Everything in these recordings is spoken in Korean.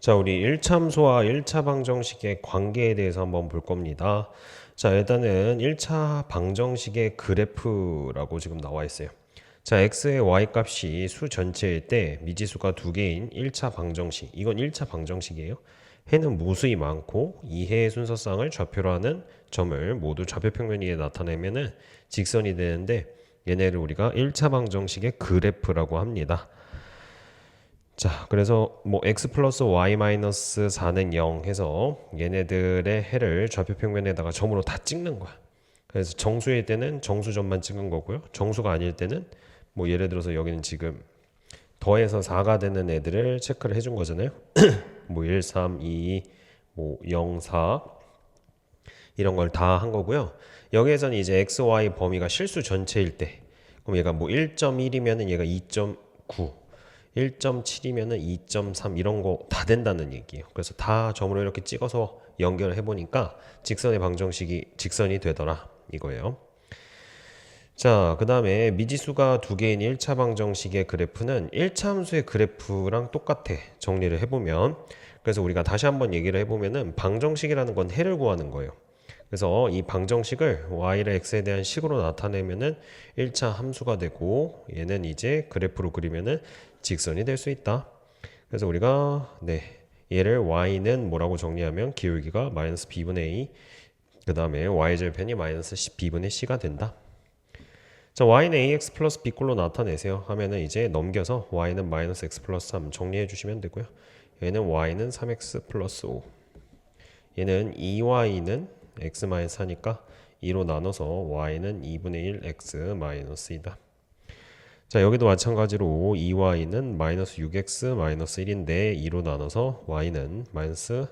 자, 우리 1차함수와 1차 방정식의 관계에 대해서 한번 볼 겁니다. 자, 일단은 1차 방정식의 그래프라고 지금 나와 있어요. 자, x의 y 값이 수 전체일 때 미지수가 두 개인 1차 방정식. 이건 1차 방정식이에요. 해는 무수히 많고 이 해의 순서상을 좌표로 하는 점을 모두 좌표 평면 위에 나타내면은 직선이 되는데 얘네를 우리가 1차 방정식의 그래프라고 합니다. 자, 그래서 뭐 x 플러스 y 마이너스 4는 0 해서 얘네들의 해를 좌표 평면에다가 점으로 다 찍는 거야. 그래서 정수일 때는 정수점만 찍은 거고요. 정수가 아닐 때는 뭐 예를 들어서 여기는 지금 더해서 4가 되는 애들을 체크를 해준 거잖아요. 뭐 1, 3, 2, 뭐 0, 4 이런 걸 다 한 거고요. 여기에서는 이제 x, y 범위가 실수 전체일 때 그럼 얘가 뭐 1.1이면은 얘가 2.9 1.7이면은 2.3 이런 거 다 된다는 얘기예요. 그래서 다 점으로 이렇게 찍어서 연결을 해보니까 직선의 방정식이 직선이 되더라 이거예요. 자, 그 다음에 미지수가 두 개인 1차 방정식의 그래프는 1차 함수의 그래프랑 똑같아. 정리를 해보면. 그래서 우리가 다시 한번 얘기를 해보면은 방정식이라는 건 해를 구하는 거예요. 그래서 이 방정식을 y를 x에 대한 식으로 나타내면은 1차 함수가 되고 얘는 이제 그래프로 그리면은 직선이 될 수 있다. 그래서 우리가 얘를 y는 뭐라고 정리하면 기울기가 마이너스 b분의 a 그 다음에 y절편이 마이너스 b분의 c가 된다. 자, y는 ax 플러스 b꼴로 나타내세요 하면은 이제 넘겨서 y는 마이너스 x 플러스 3 정리해 주시면 되고요. 얘는 y는 3x 플러스 5 얘는 2y는 x 마이너스 4니까 2로 나눠서 y는 2분의 1 x 마이너스 2다. 자, 여기도 마찬가지로 2y는 마이너스 6x 마이너스 1인데 2로 나눠서 y는 마이너스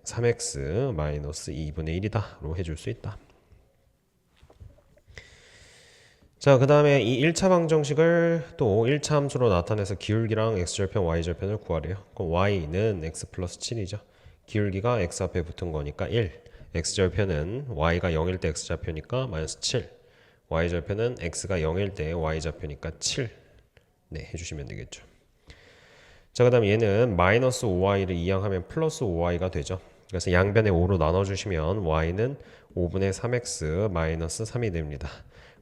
3x 마이너스 2분의 1이다 로 해줄 수 있다. 자, 그 다음에 이 1차 방정식을 또 1차 함수로 나타내서 기울기랑 x절편, y절편을 구하래요. 그럼 y는 x 플러스 7이죠. 기울기가 x 앞에 붙은 거니까 1. x절편은 y가 0일 때 x좌표니까 마이너스 7. y절편은 x가 0일 때 y좌표니까 7. 네, 해주시면 되겠죠. 자, 그 다음 얘는 마이너스 5y를 이항하면 플러스 5y가 되죠. 그래서 양변에 5로 나눠주시면 y는 5분의 3x 마이너스 3이 됩니다.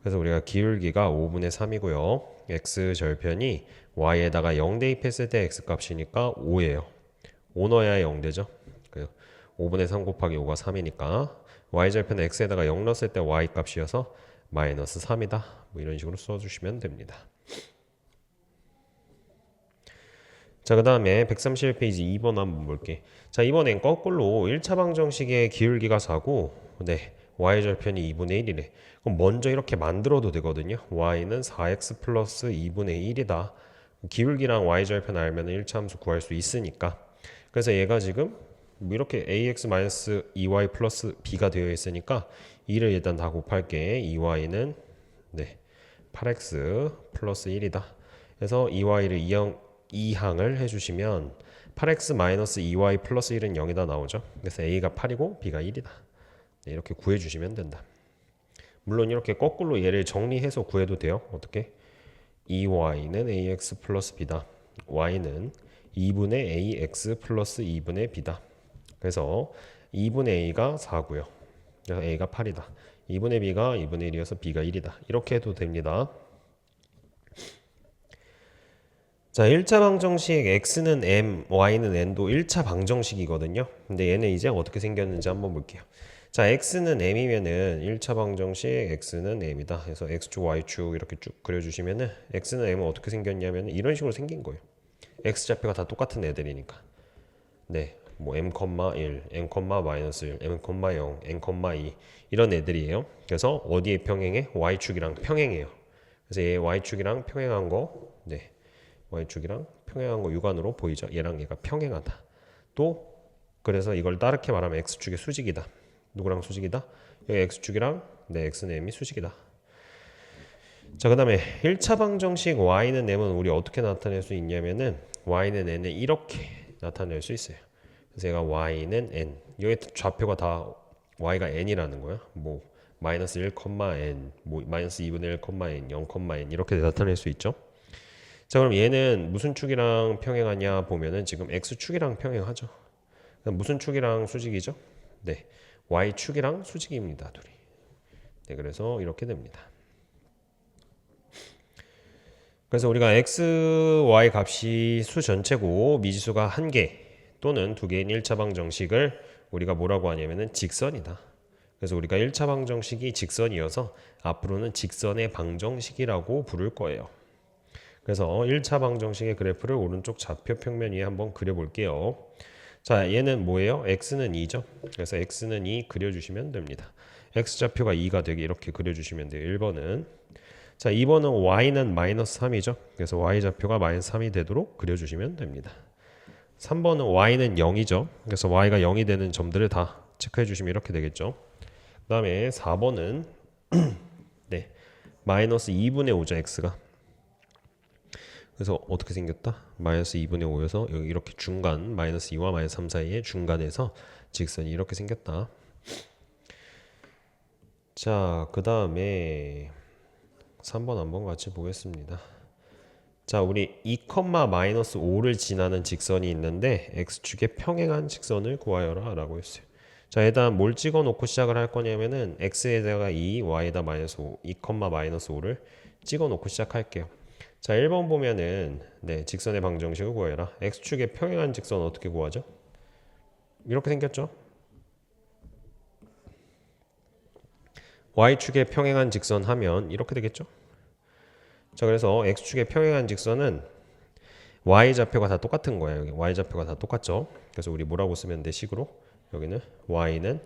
그래서 우리가 기울기가 5분의 3이고요. x절편이 y에다가 0 대입했을 때 x값이니까 5예요. 5 넣어야 0 되죠. 5분의 3 곱하기 5가 3이니까 y절편은 x에다가 0 넣었을 때 y값이어서 마이너스 3이다. 뭐 이런 식으로 써주시면 됩니다. 자, 그 다음에 131페이지 2번 한번 볼게. 자, 이번엔 거꾸로 1차 방정식의 기울기가 4고 y절편이 2분의 1이래. 그럼 먼저 이렇게 만들어도 되거든요. y는 4x 플러스 2분의 1이다. 기울기랑 y절편 알면 1차 함수 구할 수 있으니까. 그래서 얘가 지금 뭐 이렇게 ax 마이너스 2y 플러스 b가 되어 있으니까 2를 일단 다 곱할게. 2y는 8x 플러스 1이다. 그래서 2y를 이항을 해주시면 8x 마이너스 2y 플러스 1은 0이다 나오죠. 그래서 a가 8이고 b가 1이다. 이렇게 구해주시면 된다. 물론 이렇게 거꾸로 얘를 정리해서 구해도 돼요. 어떻게? 2y는 ax 플러스 b다. y는 2분의 ax 플러스 2분의 b다. 그래서 2분의 a가 4고요. 그래서 a가 8이다. 2분의 b가 2분의 1이어서 b가 1이다. 이렇게 해도 됩니다. 자, 1차 방정식 x는 m, y는 n도 1차 방정식이거든요. 근데 얘는 이제 어떻게 생겼는지 한번 볼게요. 자, x는 m이면은 1차 방정식 x는 m이다. 그래서 x축, y축 이렇게 쭉 그려주시면은 x는 m은 어떻게 생겼냐면 이런 식으로 생긴 거예요. x좌표가 다 똑같은 애들이니까. 뭐 m,1, m,-1, m,0, n,2 이런 애들이에요. 그래서 어디에 평행해? y축이랑 평행해요. 그래서 얘 y축이랑 평행한 거, y축이랑 평행한 거 육안으로 보이죠? 얘랑 얘가 평행하다. 또 그래서 이걸 다르게 말하면 x축의 수직이다. 누구랑 수직이다? 여기 x축이랑 x는 m이 수직이다. 자, 그 다음에 1차 방정식 y는 m은 우리 어떻게 나타낼 수 있냐면은 y는 n을 이렇게 나타낼 수 있어요. 그래서 얘가 y는 n. 여기 좌표가 다 y가 n이라는 거야. 뭐 마이너스 1, n, 뭐 마이너스 2분의 1, n, 0, n 이렇게 나타낼 수 있죠. 자, 그럼 얘는 무슨 축이랑 평행하냐 보면은 지금 x축이랑 평행하죠. 무슨 축이랑 수직이죠? 네, y축이랑 수직입니다, 둘이. 네, 그래서 이렇게 됩니다. 그래서 우리가 x, y 값이 수 전체고 미지수가 1개 또는 2개인 1차 방정식을 우리가 뭐라고 하냐면은 직선이다. 그래서 우리가 1차 방정식이 직선이어서 앞으로는 직선의 방정식이라고 부를 거예요. 그래서 1차 방정식의 그래프를 오른쪽 좌표 평면 위에 한번 그려볼게요. 자, 얘는 뭐예요? x는 2죠. 그래서 x는 2 그려주시면 됩니다. x좌표가 2가 되게 이렇게 그려주시면 돼요. 1번은. 자, 2번은 y는 마이너스 3이죠. 그래서 y좌표가 마이너스 3이 되도록 그려주시면 됩니다. 3번은 y는 0이죠. 그래서 y가 0이 되는 점들을 다 체크해 주시면 이렇게 되겠죠. 그 다음에 4번은 네, 마이너스 2분의 5죠, x가. 그래서 어떻게 생겼다? 마이너스 2분의 5여서 여기 이렇게 중간 마이너스 2와 마이너스 3 사이에 중간에서 직선이 이렇게 생겼다. 자, 그 다음에 3번 한번 같이 보겠습니다. 자, 우리 2, 마이너스 5를 지나는 직선이 있는데 x축에 평행한 직선을 구하여라 라고 했어요. 자, 일단 뭘 찍어 놓고 시작을 할 거냐면은 x에다가 2, y에다 마이너스 5, 2, 마이너스 5를 찍어 놓고 시작할게요. 자, 1번 보면은 네, 직선의 방정식을 구해라. x축에 평행한 직선 어떻게 구하죠? 이렇게 생겼죠? y축에 평행한 직선 하면 이렇게 되겠죠? 자, 그래서 x축에 평행한 직선은 y좌표가 다 똑같은 거예요. 여기 y좌표가 다 똑같죠? 그래서 우리 뭐라고 쓰면 돼? 식으로 여기는 y는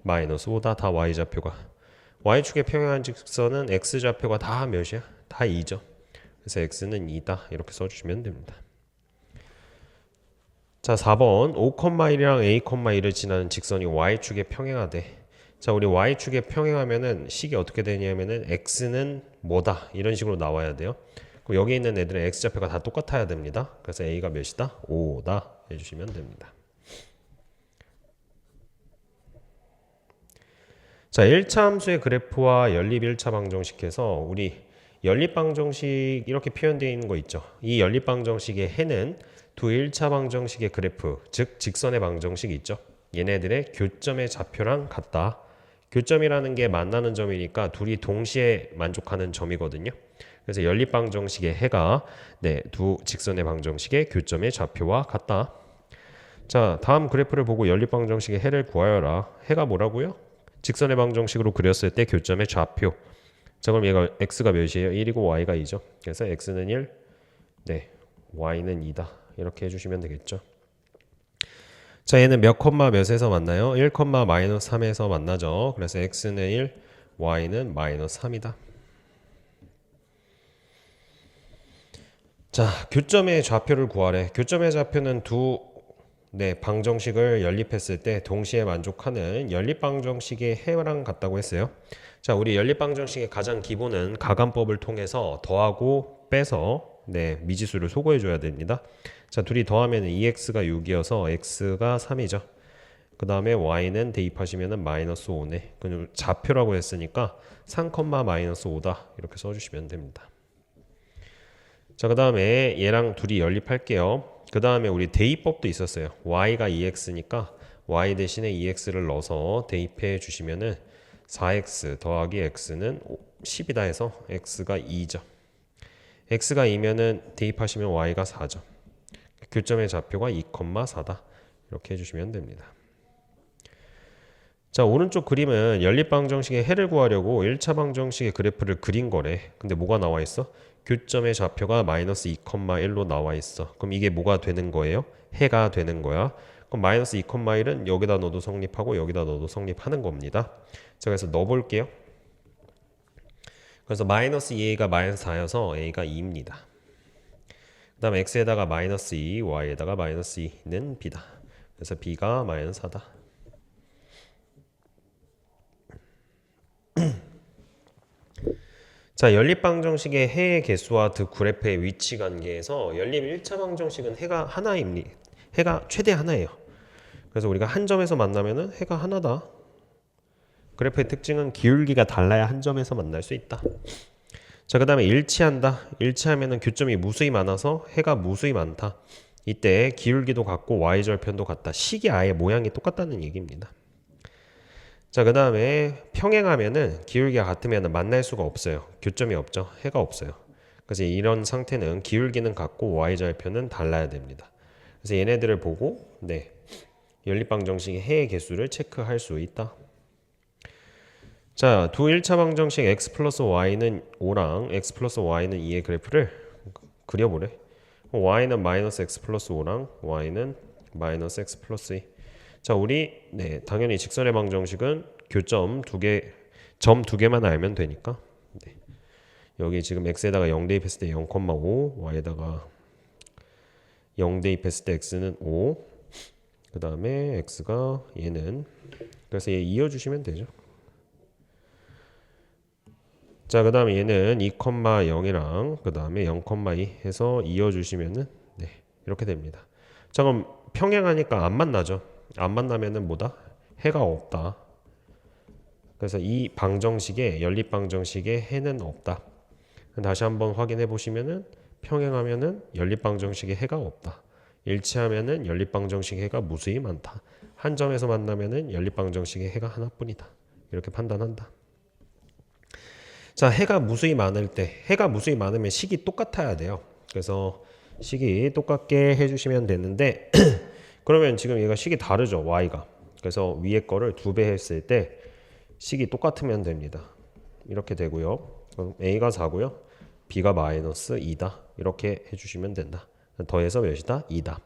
마이너스 5다. 다 y좌표가. y축에 평행한 직선은 x좌표가 다 몇이야? 다 2죠. 그래서 x는 2다. 이렇게 써주시면 됩니다. 자, 4번 5,1이랑 a,1을 지나는 직선이 y축에 평행하대. 자, 우리 y축에 평행하면은 식이 어떻게 되냐면은 x는 뭐다 이런 식으로 나와야 돼요. 그럼 여기 있는 애들은 x좌표가 다 똑같아야 됩니다. 그래서 a가 몇이다? 5다 해주시면 됩니다. 자, 1차 함수의 그래프와 연립 1차 방정식에서 우리 연립 방정식 이렇게 표현되어 있는 거 있죠. 이 연립 방정식의 해는 두 1차 방정식의 그래프, 즉 직선의 방정식이 있죠. 얘네들의 교점의 좌표랑 같다. 교점이라는 게 만나는 점이니까 둘이 동시에 만족하는 점이거든요. 그래서 연립 방정식의 해가 네, 두 직선의 방정식의 교점의 좌표와 같다. 자, 다음 그래프를 보고 연립 방정식의 해를 구하여라. 해가 뭐라고요? 직선의 방정식으로 그렸을 때 교점의 좌표. 자, 그럼 얘가 x가 몇이에요? 1이고 y가 2죠. 그래서 x는 1, 네, y는 2다. 이렇게 해주시면 되겠죠. 자, 얘는 몇 콤마 몇에서 만나요? 1, 마이너스 3에서 만나죠. 그래서 x는 1, y는 마이너스 3이다. 자, 교점의 좌표를 구하래. 교점의 좌표는 두 네, 방정식을 연립했을 때 동시에 만족하는 연립 방정식의 해랑 같다고 했어요. 자, 우리 연립 방정식의 가장 기본은 가감법을 통해서 더하고 빼서 네, 미지수를 소거해 줘야 됩니다. 자, 둘이 더하면 2x가 6이어서 x가 3이죠. 그 다음에 y는 대입하시면 마이너스 5네. 그럼 좌표라고 했으니까 3, 마이너스 5다. 이렇게 써주시면 됩니다. 자, 그 다음에 얘랑 둘이 연립할게요. 그 다음에 우리 대입법도 있었어요. y가 2x니까 y 대신에 2x를 넣어서 대입해 주시면은 4x 더하기 x는 10이다 해서 x가 2죠. x가 2면은 대입하시면 y가 4죠. 교점의 좌표가 2,4다. 이렇게 해주시면 됩니다. 자, 오른쪽 그림은 연립 방정식의 해를 구하려고 1차 방정식의 그래프를 그린 거래. 근데 뭐가 나와 있어? 교점의 좌표가 마이너스 2,1로 나와 있어. 그럼 이게 뭐가 되는 거예요? 해가 되는 거야. 그럼 마이너스 2,1은 여기다 넣어도 성립하고 여기다 넣어도 성립하는 겁니다. 자, 그래서 넣어볼게요. 그래서 마이너스 2a가 마이너스 4여서 a가 2입니다. 그 다음 x에다가 마이너스 2, y에다가 마이너스 2는 b다. 그래서 b가 마이너스 4다. 자, 연립 방정식의 해의 개수와 그 그래프의 위치 관계에서 연립 1차 방정식은 해가 하나입니다. 해가 최대 하나예요. 그래서 우리가 한 점에서 만나면은 해가 하나다. 그래프의 특징은 기울기가 달라야 한 점에서 만날 수 있다. 자, 그 다음에 일치한다. 일치하면은 교점이 무수히 많아서 해가 무수히 많다. 이때 기울기도 같고 y절편도 같다. 식이 아예 모양이 똑같다는 얘기입니다. 자, 그 다음에 평행하면은 기울기가 같으면 만날 수가 없어요. 교점이 없죠. 해가 없어요. 그래서 이런 상태는 기울기는 같고 y절편은 달라야 됩니다. 그래서 얘네들을 보고 연립방정식의 해의 개수를 체크할 수 있다. 자, 두 1차 방정식 x 플러스 y는 5랑 x 플러스 y는 2의 그래프를 그려보래. y는 마이너스 x 플러스 5랑 y는 마이너스 x 플러스 2. 자, 우리 당연히 직선의 방정식은 교점 두 개, 점 두 개만 알면 되니까 여기 지금 x에다가 0 대입했을 때 0,5, y에다가 0 대입했을 때 x는 5, 그 다음에 x가 얘는, 그래서 얘 이어주시면 되죠. 자, 그 다음에 얘는 2,0이랑 그 다음에 0,2 해서 이어주시면은 이렇게 됩니다. 자, 그럼 평행하니까 안 만나죠. 안 만나면은 뭐다? 해가 없다. 그래서 이 방정식에 연립방정식에 해는 없다. 다시 한번 확인해 보시면은 평행하면은 연립방정식에 해가 없다. 일치하면은 연립방정식의 해가 무수히 많다. 한 점에서 만나면은 연립방정식의 해가 하나뿐이다. 이렇게 판단한다. 자, 해가 무수히 많으면 식이 똑같아야 돼요. 그래서 식이 똑같게 해주시면 되는데 그러면 지금 얘가 식이 다르죠, y가. 그래서 위에 거를 2배 했을 때 식이 똑같으면 됩니다. 이렇게 되고요. 그럼 a가 4고요. b가 마이너스 2다. 이렇게 해주시면 된다. 더해서 몇이다? 2다.